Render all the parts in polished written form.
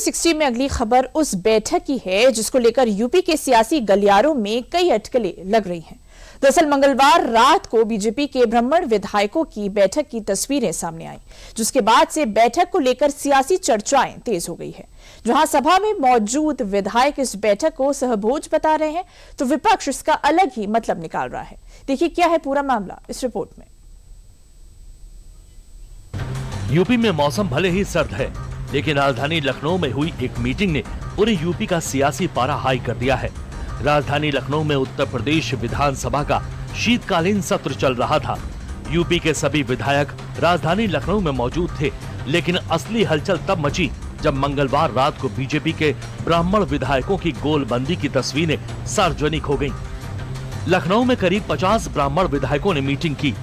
360 में अगली खबर उस बैठक की है जिसको लेकर यूपी के सियासी गलियारों में कई अटकलें लग रही हैं। दरअसल मंगलवार रात को बीजेपी के ब्राह्मण विधायकों की बैठक की तस्वीरें सामने आई, जिसके बाद से बैठक को लेकर सियासी चर्चाएं तेज हो गई है। जहां सभा में मौजूद विधायक इस बैठक को सहभोज बता रहे हैं, तो विपक्ष इसका अलग ही मतलब निकाल रहा है। देखिए क्या है पूरा मामला इस रिपोर्ट में। यूपी में मौसम भले ही सर्द है, लेकिन राजधानी लखनऊ में हुई एक मीटिंग ने पूरे यूपी का सियासी पारा हाई कर दिया है। राजधानी लखनऊ में उत्तर प्रदेश विधानसभा का शीतकालीन सत्र चल रहा था। यूपी के सभी विधायक राजधानी लखनऊ में मौजूद थे, लेकिन असली हलचल तब मची जब मंगलवार रात को बीजेपी के ब्राह्मण विधायकों की गोलबंदी की तस्वीरें सार्वजनिक हो गयी। लखनऊ में करीब 50 ब्राह्मण विधायकों ने मीटिंग की।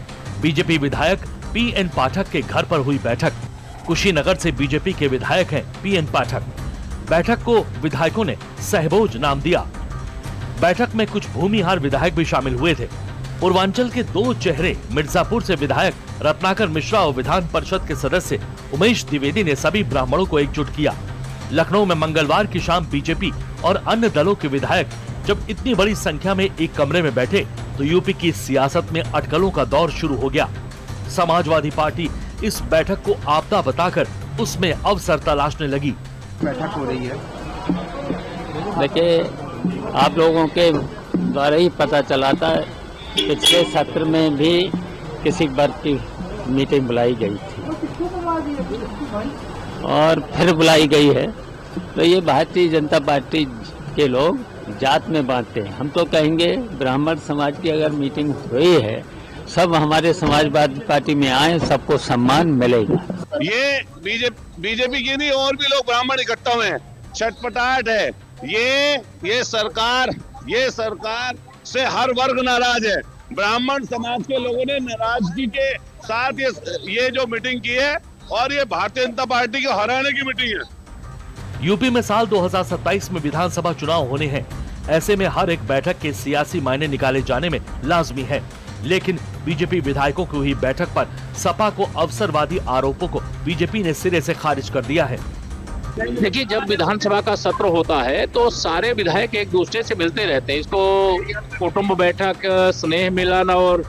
बीजेपी विधायक पीएन पाठक के घर पर हुई बैठक। कुशीनगर से बीजेपी के विधायक हैं पीएन पाठक। बैठक को विधायकों ने सहभोज नाम दिया। बैठक में कुछ भूमिहार विधायक भी शामिल हुए थे। पूर्वांचल के दो चेहरे मिर्जापुर से विधायक रत्नाकर मिश्रा और विधान परिषद के सदस्य उमेश द्विवेदी ने सभी ब्राह्मणों को एकजुट किया। लखनऊ में मंगलवार की शाम बीजेपी और अन्य दलों के विधायक जब इतनी बड़ी संख्या में एक कमरे में बैठे तो यूपी की सियासत में अटकलों का दौर शुरू हो गया। समाजवादी पार्टी इस बैठक को आपदा बताकर उसमें अवसर तलाशने लगी। बैठक हो रही है। देखिए, आप लोगों के द्वारा ही पता चला था, पिछले सत्र में भी किसी वर्ग की मीटिंग बुलाई गई थी और फिर बुलाई गई है। तो ये भारतीय जनता पार्टी के लोग जात में बांटते हैं। हम तो कहेंगे ब्राह्मण समाज की अगर मीटिंग हुई है, सब हमारे समाजवादी पार्टी में आए, सबको सम्मान मिलेगा। ये बीजेपी की नहीं, और भी लोग ब्राह्मण इकट्ठा हुए हैं। छटपटाहट है। ये सरकार से हर वर्ग नाराज है। ब्राह्मण समाज के लोगों ने नाराजगी के साथ ये जो मीटिंग की है, और ये भारतीय जनता पार्टी को हराने की मीटिंग है। यूपी में साल 2027 में विधानसभा चुनाव होने हैं। ऐसे में हर एक बैठक के सियासी मायने निकाले जाने में लाजमी है। लेकिन बीजेपी विधायकों की हुई बैठक पर सपा को अवसरवादी आरोपों को बीजेपी ने सिरे से खारिज कर दिया है। देखिए, जब विधानसभा का सत्र होता है तो सारे विधायक एक दूसरे से मिलते रहते हैं। इसको कुटुंब बैठक, स्नेह मिलन और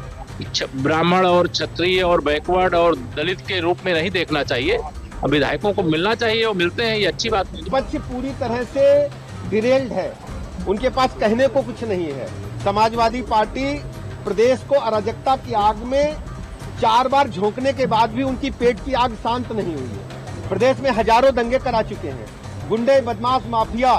ब्राह्मण और क्षत्रिय और बैकवर्ड और दलित के रूप में नहीं देखना चाहिए। विधायकों को मिलना चाहिए और मिलते हैं, ये अच्छी बात नहीं। विपक्ष पूरी तरह से डिरेल्ड है, उनके पास कहने को कुछ नहीं है। समाजवादी पार्टी प्रदेश को अराजकता की आग में 4 बार झोंकने के बाद भी उनकी पेट की आग शांत नहीं हुई है। प्रदेश में हजारों दंगे करा चुके हैं। गुंडे, बदमाश, माफिया,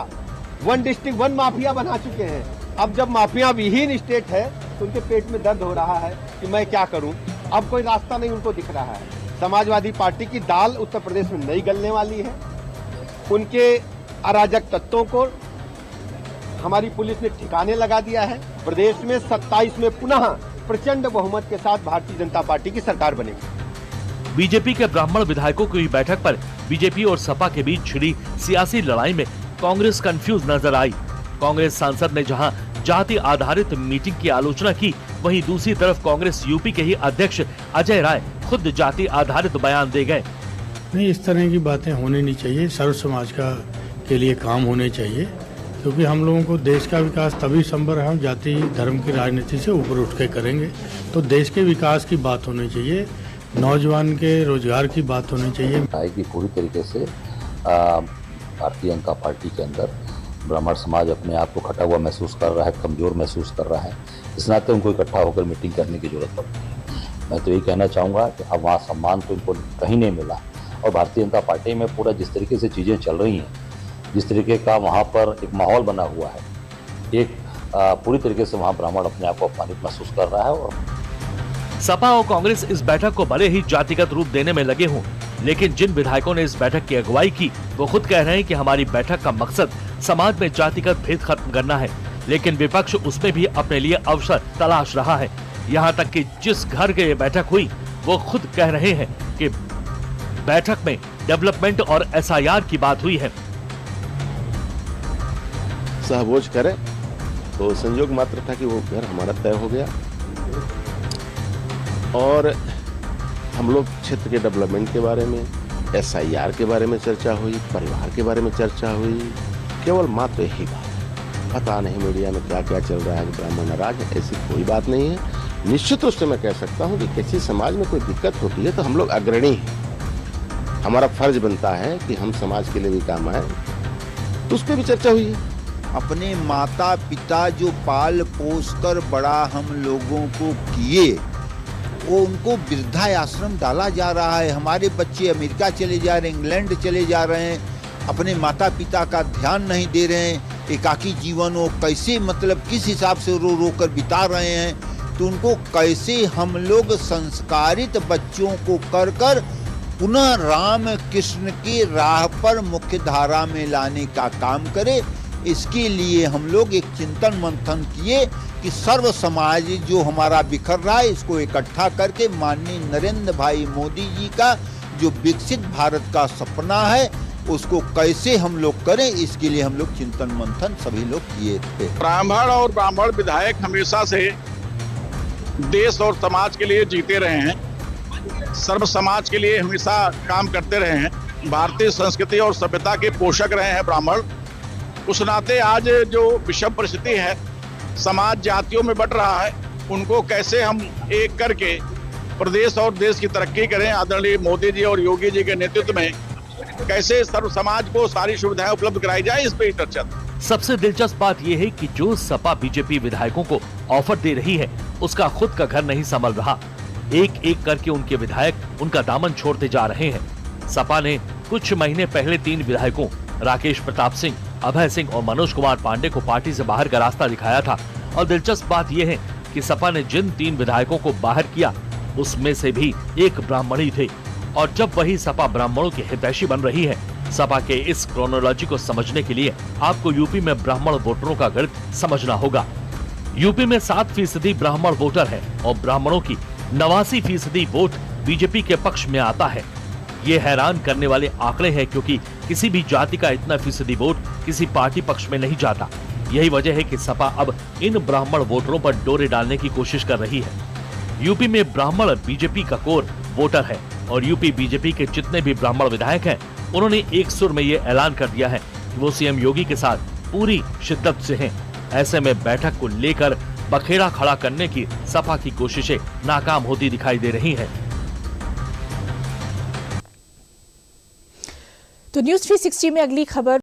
1 डिस्ट्रिक्ट 1 माफिया बना चुके हैं। अब जब माफिया विहीन स्टेट है तो उनके पेट में दर्द हो रहा है कि मैं क्या करूं। अब कोई रास्ता नहीं उनको दिख रहा है। समाजवादी पार्टी की दाल उत्तर प्रदेश में नहीं गलने वाली है। उनके अराजक तत्वों को हमारी पुलिस ने ठिकाने लगा दिया है। प्रदेश में 27 में पुनः प्रचंड बहुमत के साथ भारतीय जनता पार्टी की सरकार बनेगी। बीजेपी के ब्राह्मण विधायकों की बैठक पर बीजेपी और सपा के बीच छिड़ी सियासी लड़ाई में कांग्रेस कंफ्यूज नजर आई। कांग्रेस सांसद ने जहां जाति आधारित मीटिंग की आलोचना की, वहीं दूसरी तरफ कांग्रेस यूपी के ही अध्यक्ष अजय राय खुद जाति आधारित बयान दे गए। नहीं, इस तरह की बातें होनी नहीं चाहिए। सर्व समाज के लिए काम होने चाहिए, क्योंकि हम लोगों को देश का विकास तभी संभव है, हम जाति धर्म की राजनीति से ऊपर उठ के करेंगे। तो देश के विकास की बात होनी चाहिए, नौजवान के रोजगार की बात होनी चाहिए। कि पूरी तरीके से भारतीय जनता पार्टी के अंदर ब्राह्मण समाज अपने आप को खटा हुआ महसूस कर रहा है, कमजोर महसूस कर रहा है। इस नाते उनको इकट्ठा होकर मीटिंग करने की जरूरत पड़ती है। मैं तो यही कहना चाहूँगा कि अब वहाँ सम्मान तो इनको कहीं नहीं मिला, और भारतीय जनता पार्टी में पूरा जिस तरीके से चीज़ें चल रही हैं, जिस तरीके का वहाँ पर एक माहौल बना हुआ है, एक पूरी तरीके से वहाँ ब्राह्मण अपने आप को अपमानित महसूस कर रहा है। और सपा और कांग्रेस इस बैठक को भले ही जातिगत रूप देने में लगे हों, लेकिन जिन विधायकों ने इस बैठक की अगुवाई की वो खुद कह रहे हैं कि हमारी बैठक का मकसद समाज में जातिगत भेद खत्म करना है। लेकिन विपक्ष उसमें भी अपने लिए अवसर तलाश रहा है। यहाँ तक कि जिस घर के ये बैठक हुई वो खुद कह रहे हैं कि बैठक में डेवलपमेंट और SIR की बात हुई है। सहभोज करें तो संयोग मात्र था कि वो घर हमारा तय हो गया, और हम लोग क्षेत्र के डेवलपमेंट के बारे में, SIR के बारे में चर्चा हुई, परिवार के बारे में चर्चा हुई, केवल मात्र यही बात। पता नहीं मीडिया में क्या क्या चल रहा है, ब्राह्मण नाराज है, ऐसी कोई बात नहीं है। निश्चित रूप से मैं कह सकता हूँ कि किसी समाज में कोई दिक्कत होती है तो हम लोग अग्रणी हैं, हमारा फर्ज बनता है कि हम समाज के लिए भी काम आए, तो उस पर भी चर्चा हुई है। अपने माता पिता जो पाल पोस कर बड़ा हम लोगों को किए, वो उनको वृद्धाश्रम डाला जा रहा है। हमारे बच्चे अमेरिका चले जा रहे हैं, इंग्लैंड चले जा रहे हैं, अपने माता पिता का ध्यान नहीं दे रहे हैं। एकाकी जीवन वो कैसे मतलब किस हिसाब से रो रो कर बिता रहे हैं, तो उनको कैसे हम लोग संस्कारित बच्चों को कर कर पुनः राम कृष्ण की राह पर मुख्य धारा में लाने का काम करें। इसके लिए हम लोग एक चिंतन मंथन किए कि सर्व समाज जो हमारा बिखर रहा है इसको इकट्ठा करके माननीय नरेंद्र भाई मोदी जी का जो विकसित भारत का सपना है उसको कैसे हम लोग करें, इसके लिए हम लोग चिंतन मंथन सभी लोग किए थे। ब्राह्मण और ब्राह्मण विधायक हमेशा से देश और समाज के लिए जीते रहे हैं, सर्व समाज के लिए हमेशा काम करते रहे हैं, भारतीय संस्कृति और सभ्यता के पोषक रहे हैं ब्राह्मण। उस नाते आज जो विषम परिस्थिति है, समाज जातियों में बंट रहा है, उनको कैसे हम एक करके प्रदेश और देश की तरक्की करें, आदरणीय मोदी जी और योगी जी के नेतृत्व में कैसे सर्व समाज को सारी सुविधाएं उपलब्ध कराई जाए, इस पे ही चर्चा। सबसे दिलचस्प बात यह है कि जो सपा बीजेपी विधायकों को ऑफर दे रही है उसका खुद का घर नहीं संभल रहा। एक एक करके उनके विधायक उनका दामन छोड़ते जा रहे हैं। सपा ने कुछ महीने पहले 3 विधायकों राकेश प्रताप सिंह, अभय सिंह और मनोज कुमार पांडे को पार्टी से बाहर का रास्ता दिखाया था। और दिलचस्प बात यह है कि सपा ने जिन 3 विधायकों को बाहर किया उसमें से भी एक ब्राह्मणी थे। और जब वही सपा ब्राह्मणों की हितैषी बन रही है, सपा के इस क्रोनोलॉजी को समझने के लिए आपको यूपी में ब्राह्मण वोटरों का गणित समझना होगा। यूपी में 7% ब्राह्मण वोटर है और ब्राह्मणों की 89% वोट बीजेपी के पक्ष में आता है। ये हैरान करने वाले आंकड़े हैं, क्योंकि किसी भी जाति का इतना फीसदी वोट किसी पार्टी पक्ष में नहीं जाता। यही वजह है कि सपा अब इन ब्राह्मण वोटरों पर डोरे डालने की कोशिश कर रही है। यूपी में ब्राह्मण बीजेपी का कोर वोटर है और यूपी बीजेपी के जितने भी ब्राह्मण विधायक हैं, उन्होंने एक सुर में ये ऐलान कर दिया है कि वो सीएम योगी के साथ पूरी शिद्दत से हैं। ऐसे में बैठक को लेकर बखेड़ा खड़ा करने की सपा की कोशिशें नाकाम होती दिखाई दे रही हैं। तो न्यूज़ 360 में अगली खबर